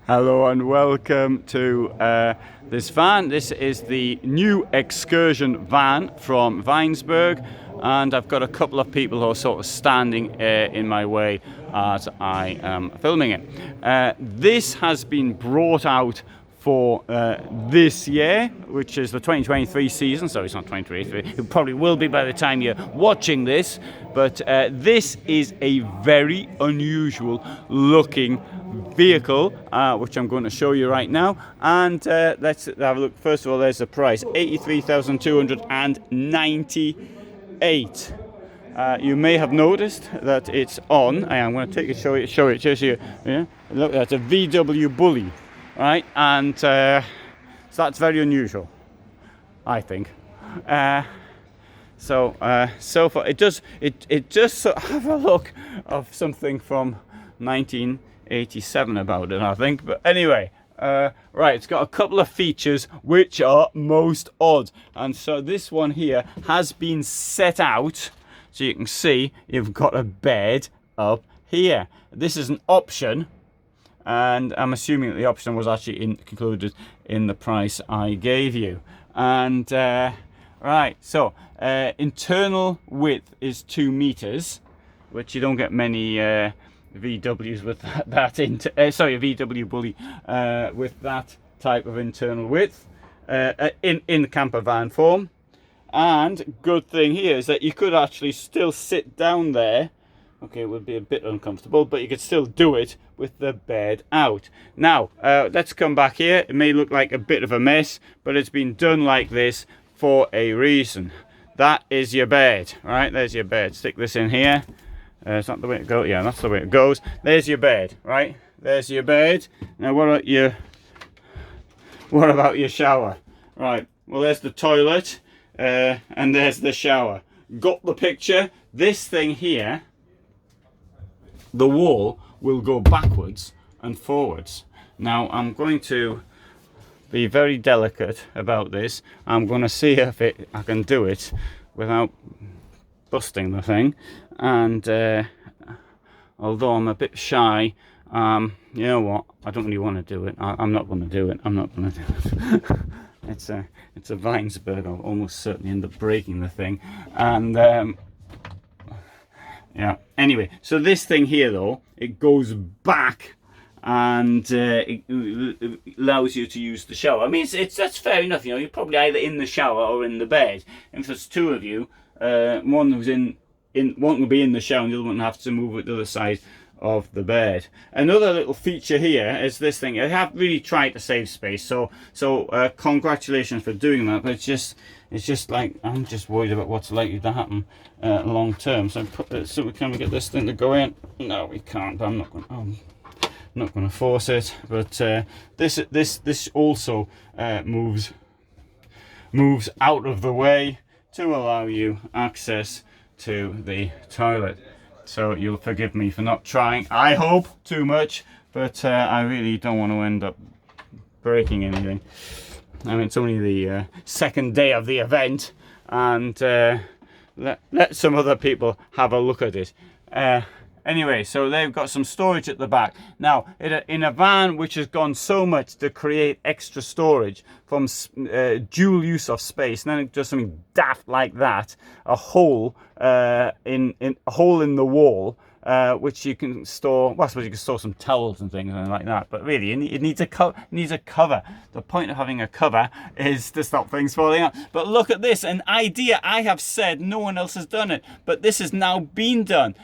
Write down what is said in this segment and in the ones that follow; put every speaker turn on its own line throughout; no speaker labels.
Hello and welcome to this van. This is the new Xcursion van from Weinsberg, and I've got a couple of people who are sort of standing in my way as I am filming it. This has been brought out for this year, which is the 2023 season. So it's not 2023, it probably will be by the time you're watching this, but this is a very unusual looking vehicle, which I'm going to show you right now. And let's have a look. First of all, there's the price, 83,298. You may have noticed that it's on. I'm going to take it, show it just here. Yeah, look, that's a VW Bulli, right? And so that's very unusual, I think. So far it does sort of have a look of something from 1987 about it, I think. But anyway, right, it's got a couple of features which are most odd, and so this one here has been set out. So you can see you've got a bed up here. This is an option, and I'm assuming that the option was actually included in the price I gave you. And right, so internal width is 2 meters, which you don't get many VWs with sorry, a VW Bulli with that type of internal width in camper van form. And good thing here is that you could actually still sit down there. Okay, it would be a bit uncomfortable, but you could still do it with the bed out. Now, let's come back here. It may look like a bit of a mess, but it's been done like this for a reason. That is your bed, right? There's your bed. Stick this in here. It's not the way it goes. Yeah, that's the way it goes. There's your bed, right? There's your bed. Now, what about your shower? Right, well, there's the toilet. And there's the shower. Got the picture? This thing here, the wall will go backwards and forwards. Now I'm going to be very delicate about this. I'm going to see if I can do it without busting the thing. And although I'm a bit shy, you know what? I don't really want to do it. I'm not going to do it. I'm not going to do it. It's a Weinsberg. I'll almost certainly end up breaking the thing. And yeah, anyway, so this thing here though, it goes back, and it allows you to use the shower. I mean, that's fair enough. You know, you're probably either in the shower or in the bed. And if there's two of you, one will be in the shower and the other one will have to move it to the other side of the bed. Another little feature here is this thing. I have really tried to save space, so congratulations for doing that. But it's just like, I'm just worried about what's likely to happen long term. So can we get this thing to go in? No, we can't. But I'm not going to force it. But this also moves out of the way to allow you access to the toilet. So you'll forgive me for not trying, I hope, too much, but I really don't want to end up breaking anything. I mean, it's only the second day of the event, and let some other people have a look at it. Anyway, so they've got some storage at the back. Now, in a van which has gone so much to create extra storage from dual use of space, and then it does something daft like that, a hole in the wall, which you can store. Well, I suppose you can store some towels and things like that. But really, it needs a cover. The point of having a cover is to stop things falling out. But look at this, an idea I have said no one else has done it, but this has now been done.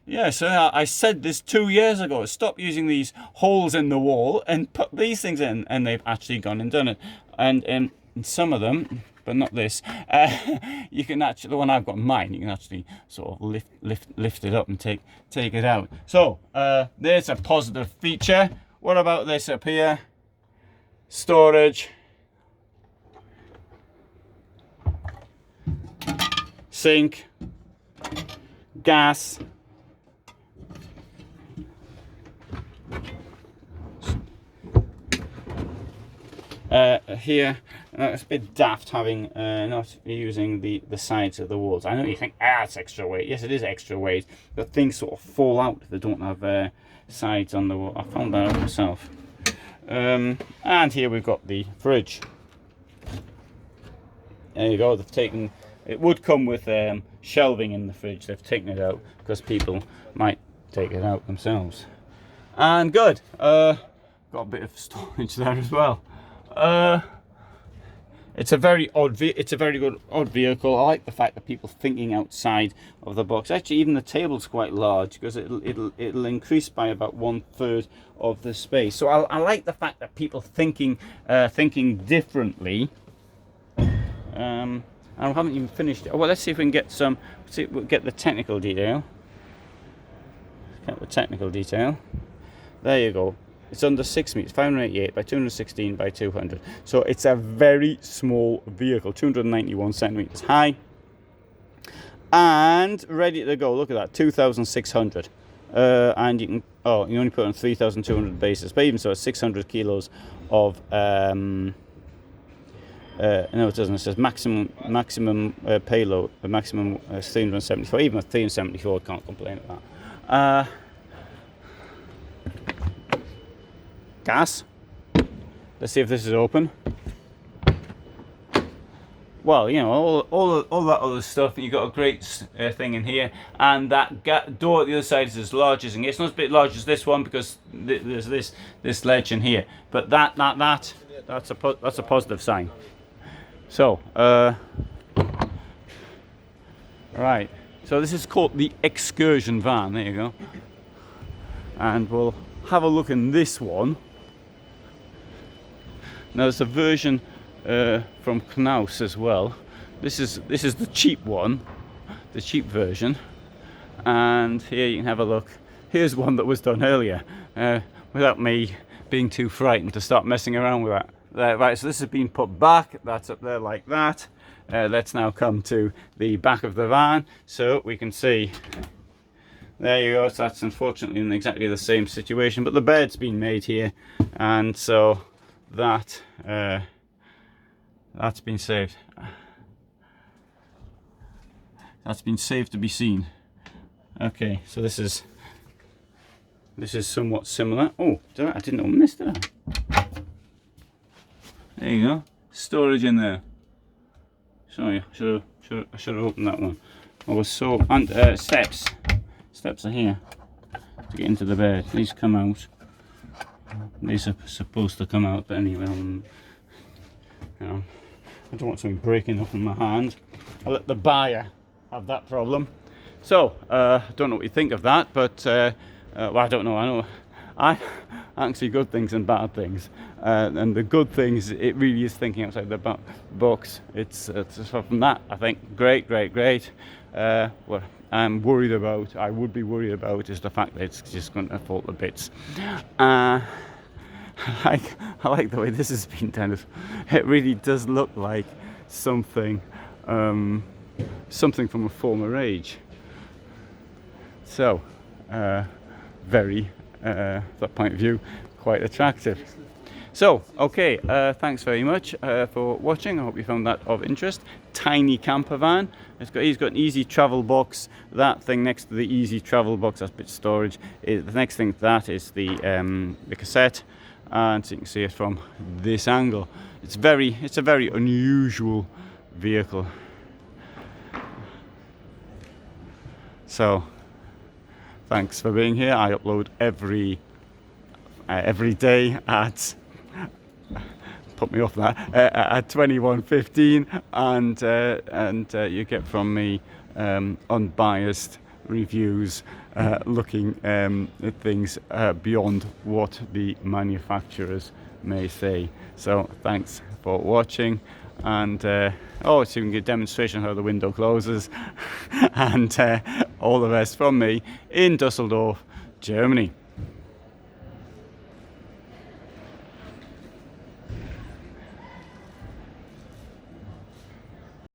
Yeah, so I said this 2 years ago. Stop using these holes in the wall and put these things in, and they've actually gone and done it. And in some of them, but not this, you can actually, the one I've got in mine, you can actually sort of lift it up and take it out. So there's a positive feature. What about this up here? Storage, sink, gas. Here, it's a bit daft having not using the sides of the walls. I know you think, it's extra weight. Yes, it is extra weight, but things sort of fall out if they don't have sides on the wall. I found that out myself. And here we've got the fridge. There you go. They've taken. It would come with shelving in the fridge. They've taken it out because people might take it out themselves. And good. Got a bit of storage there as well. It's a very good odd vehicle. I like the fact that people thinking outside of the box. Actually, even the table's quite large because it'll increase by about 1/3 of the space. So I like the fact that people thinking differently. I haven't even finished. Oh, well, let's see if we can get some. We'll get the technical detail. Get the technical detail. There you go. It's under 6 meters, 588 by 216 by 200. So it's a very small vehicle, 291 centimeters high, and ready to go. Look at that, 2,600. And you can. Oh, you only put on 3,200 bases, but even so, it's 600 kilos of. No, it doesn't. It says maximum payload. The maximum 374. Even with 374, can't complain about that. Gas. Let's see if this is open. Well, you know, all that other stuff. You got a great thing in here, and that door at the other side is as large as it gets. Not as bit large as this one because there's this ledge in here. But that's a positive sign. So, right. So this is called the Xcursion van. There you go. And we'll have a look in this one. Now there's a version from Knaus as well. This is the cheap one, the cheap version. And here you can have a look. Here's one that was done earlier, without me being too frightened to start messing around with that. Right, so this has been put back. That's up there like that. Let's now come to the back of the van so we can see. There you go. So that's unfortunately in exactly the same situation, but the bed's been made here, and so that's been saved. That's been saved to be seen. Okay, so this is somewhat similar. Oh, I didn't open this, did I? There you go. Storage in there. Sorry, I should have opened that one. I was so. And steps. Steps are here to get into the bed. These come out. These are supposed to come out, but anyway, you know, I don't want something breaking up in my hand. I'll let the buyer have that problem. So, I don't know what you think of that, but well, I don't know. I know I actually good things and bad things, and the good things, it really is thinking outside the box. It's from that, I think, great. What I'm worried about, I would be worried about, is the fact that it's just going to fall to bits. I like the way this has been done. It really does look like something from a former age. So, very, that point of view, quite attractive. So, okay, thanks very much for watching. I hope you found that of interest. Tiny camper van. He's got an easy travel box. That thing next to the easy travel box, that's a bit of storage. The next thing to that is the cassette, and so you can see it from this angle. It's a very unusual vehicle. So, thanks for being here. I upload every day at. Put me off that at 21:15, and you get from me unbiased reviews, looking at things beyond what the manufacturers may say. So thanks for watching, and so you can get a demonstration of how the window closes, and all the rest from me in Dusseldorf, Germany.